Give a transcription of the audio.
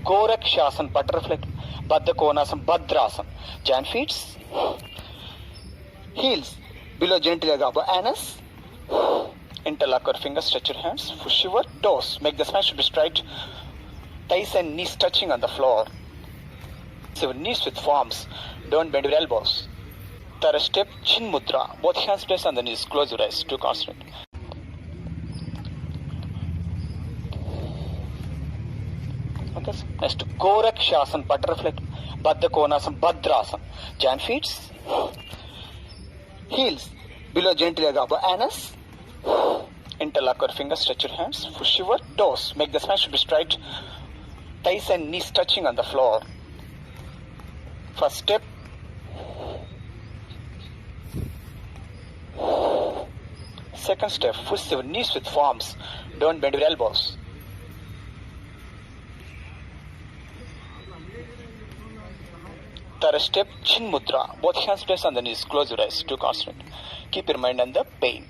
Gorakshasana, butterfly, Baddha Konasana, Bhadrasana. Giant feet, heels below gently above anus. Interlock your fingers, stretch your hands, push your toes. Make the spine should be straight. Thighs and knees touching on the floor. Your knees with palms. Don't bend your elbows. Third step, Chin Mudra. Both hands placed on the knees. Close your eyes to concentrate. Okay. Next, Gorakshasana, butterfly, Baddha Konasana, Bhadrasana. Giant feet, heels below gently above anus. Interlock your fingers, stretch your hands, push your toes. Make the spine should be straight. Thighs and knees touching on the floor. First step, second step, push your knees with palms. Don't bend your elbows. Third step, Chin Mudra. Both hands placed on the knees. Close your eyes to concentrate. Keep your mind on the pain.